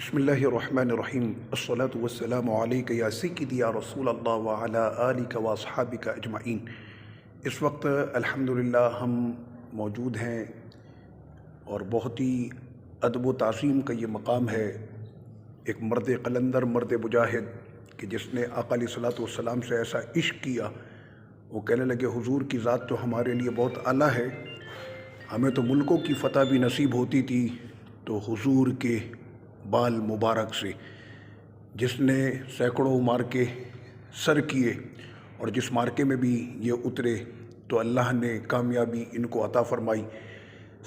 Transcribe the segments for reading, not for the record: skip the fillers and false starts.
بسم اللہ الرحمن الرحیم الصلاۃ والسلام علیک یا سیدی یا رسول اللہ وعلی آلک واصحابک اجمعین۔ اس وقت الحمدللہ ہم موجود ہیں اور بہت ہی ادب و تعظیم کا یہ مقام ہے ایک مرد قلندر، مرد مجاہد کہ جس نے آقا علیہ الصلاۃ والسلام سے ایسا عشق کیا، وہ کہنے لگے حضور کی ذات تو ہمارے لیے بہت اعلیٰ ہے، ہمیں تو ملکوں کی فتح بھی نصیب ہوتی تھی تو حضور کے بال مبارک سے، جس نے سینکڑوں مارکے سر کیے اور جس مارکے میں بھی یہ اترے تو اللہ نے کامیابی ان کو عطا فرمائی۔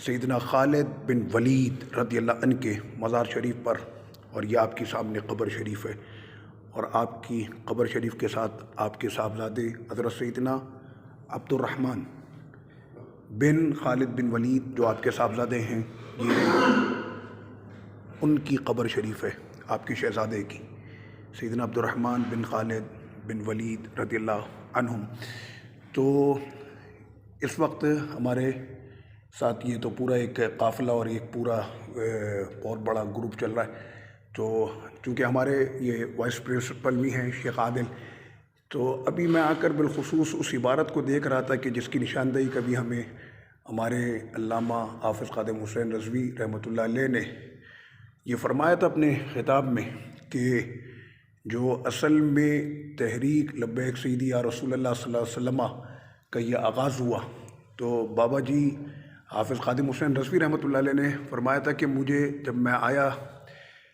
سیدنا خالد بن ولید رضی اللہ عنہ کے مزار شریف پر، اور یہ آپ کے سامنے قبر شریف ہے، اور آپ کی قبر شریف کے ساتھ آپ کے صاحبزادے حضرت سیدنا عبد الرحمن بن خالد بن ولید جو آپ کے صاحبزادے ہیں، یہ ان کی قبر شریف ہے، آپ کی شہزادے کی، سیدنا عبد الرحمن بن خالد بن ولید رضی اللہ عنہم۔ تو اس وقت ہمارے ساتھ یہ تو پورا ایک قافلہ اور ایک پورا بہت بڑا گروپ چل رہا ہے، تو چونکہ ہمارے یہ وائس پرنسپل بھی ہیں شیخ عادل، تو ابھی میں آ کر بالخصوص اس عبارت کو دیکھ رہا تھا کہ جس کی نشاندہی کبھی ہمیں ہمارے علامہ حافظ خادم حسین رضوی رحمۃ اللہ علیہ نے یہ فرمایا تھا اپنے خطاب میں کہ جو اصل میں تحریک لبیک سیدی یا رسول اللہ صلی اللہ علیہ وسلم کا یہ آغاز ہوا، تو بابا جی حافظ خادم حسین رضوی رحمۃ اللہ علیہ نے فرمایا تھا کہ مجھے جب میں آیا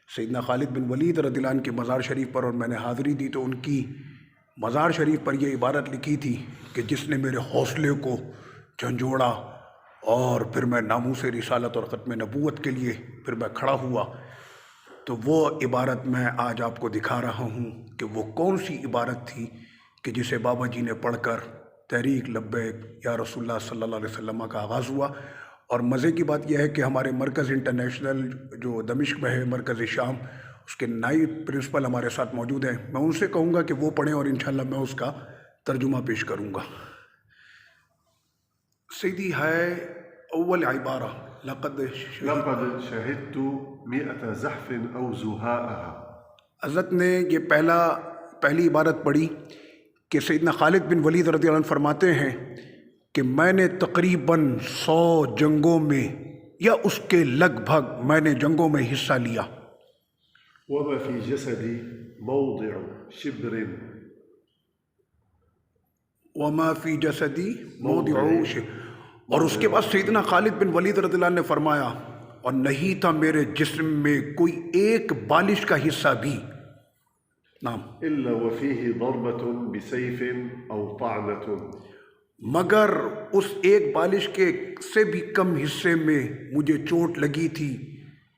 سیدنا خالد بن ولید رضی اللہ عنہ کے مزار شریف پر اور میں نے حاضری دی تو ان کی مزار شریف پر یہ عبارت لکھی تھی کہ جس نے میرے حوصلے کو جھنجھوڑا اور پھر میں ناموس رسالت اور ختم نبوت کے لیے پھر میں کھڑا ہوا، تو وہ عبارت میں آج آپ کو دکھا رہا ہوں کہ وہ کون سی عبارت تھی کہ جسے بابا جی نے پڑھ کر تحریک لبیک یا رسول اللہ صلی اللہ علیہ وسلم کا آغاز ہوا۔ اور مزے کی بات یہ ہے کہ ہمارے مرکز انٹرنیشنل جو دمشق میں ہے، مرکز شام، اس کے نائب پرنسپل ہمارے ساتھ موجود ہیں، میں ان سے کہوں گا کہ وہ پڑھیں اور انشاءاللہ میں اس کا ترجمہ پیش کروں گا۔ سیدی ہے اول عبارہ لقد شهدت 100 زحف أو زهاءها۔ حضرت نے یہ پہلی عبارت پڑھی کہ سیدنا خالد بن ولید رضی اللہ عنہ فرماتے ہیں کہ میں نے تقریباً 100 جنگوں میں یا اس کے لگ بھگ میں نے جنگوں میں حصہ لیا۔ وما في جسدي موضع شبر وما فی جسدی موضع شبر، اور اس کے بعد سیدنا خالد بن ولید رضی اللہ عنہ نے فرمایا اور نہیں تھا میرے جسم میں کوئی ایک بالش کا حصہ بھی، نام إلا وفيه ضربة بسيف أو طعنة، مگر اس ایک بالش کے سے بھی کم حصے میں مجھے چوٹ لگی تھی،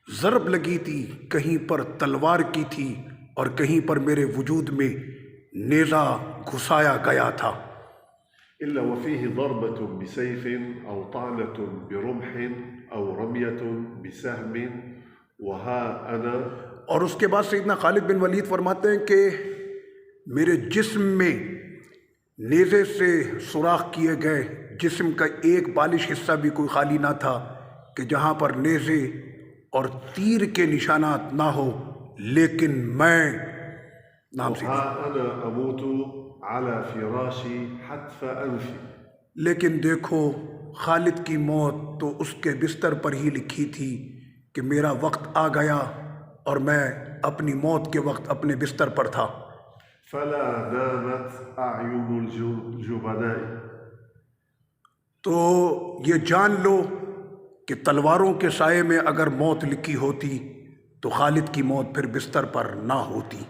ضرب لگی تھی، کہیں پر تلوار کی تھی اور کہیں پر میرے وجود میں نیزہ گھسایا گیا تھا۔ إلا وفيه ضربة بسيف أو طعنة برمح أو رمية بسهم وها أنا۔ اور اس کے بعد سیدنا خالد بن ولید فرماتے ہیں کہ میرے جسم میں نیزے سے سوراخ کیے گئے جسم کا ایک بالش حصہ بھی کوئی خالی نہ تھا کہ جہاں پر نیزے اور تیر کے نشانات نہ ہو، لیکن میں نام سے وها أنا أموت على فراشي حتف أنفي، لیکن دیکھو خالد کی موت تو اس کے بستر پر ہی لکھی تھی کہ میرا وقت آ گیا اور میں اپنی موت کے وقت اپنے بستر پر تھا۔ فلا نامت أعين الجبناء، تو یہ جان لو کہ تلواروں کے سائے میں اگر موت لکھی ہوتی تو خالد کی موت پھر بستر پر نہ ہوتی۔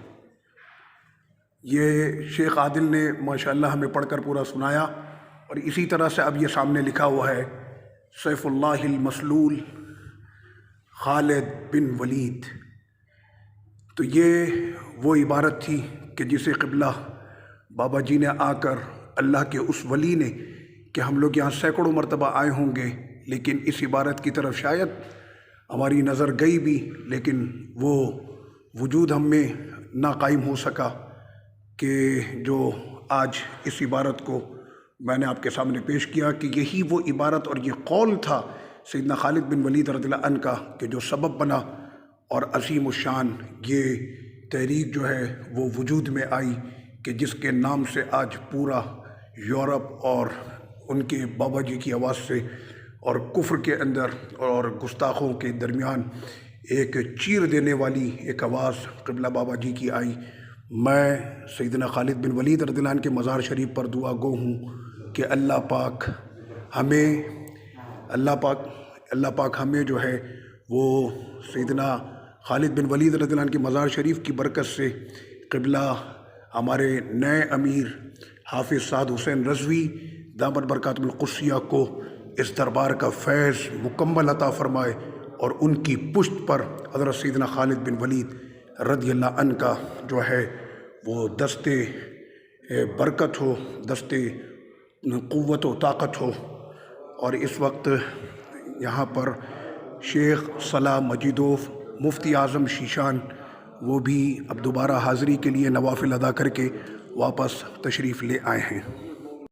یہ شیخ عادل نے ماشاءاللہ ہمیں پڑھ کر پورا سنایا، اور اسی طرح سے اب یہ سامنے لکھا ہوا ہے سیف اللہ المسلول خالد بن ولید۔ تو یہ وہ عبارت تھی کہ جسے قبلہ بابا جی نے آ کر اللہ کے اس ولی نے، کہ ہم لوگ یہاں سینکڑوں مرتبہ آئے ہوں گے لیکن اس عبارت کی طرف شاید ہماری نظر گئی بھی، لیکن وہ وجود ہم میں نہ قائم ہو سکا کہ جو آج اس عبارت کو میں نے آپ کے سامنے پیش کیا کہ یہی وہ عبارت اور یہ قول تھا سیدنا خالد بن ولید رضی اللہ عنہ کا کہ جو سبب بنا اور عظیم الشان یہ تحریک جو ہے وہ وجود میں آئی کہ جس کے نام سے آج پورا یورپ اور ان کے بابا جی کی آواز سے اور کفر کے اندر اور گستاخوں کے درمیان ایک چیر دینے والی ایک آواز قبلہ بابا جی کی آئی۔ میں سیدنا خالد بن ولید رضی اللہ عنہ کے مزار شریف پر دعا گو ہوں کہ اللہ پاک ہمیں جو ہے وہ سیدنا خالد بن ولید رضی اللہ عنہ کے مزار شریف کی برکت سے قبلہ ہمارے نئے امیر حافظ سعد حسین رضوی دامت برکاتہ القدسیہ کو اس دربار کا فیض مکمل عطا فرمائے اور ان کی پشت پر حضرت سیدنا خالد بن ولید رضی اللہ عنہ کا جو ہے وہ دستے برکت ہو، دستے قوت و طاقت ہو۔ اور اس وقت یہاں پر شیخ صلاح مجیدوف مفتی اعظم شیشان وہ بھی اب دوبارہ حاضری کے لیے نوافل ادا کر کے واپس تشریف لے آئے ہیں۔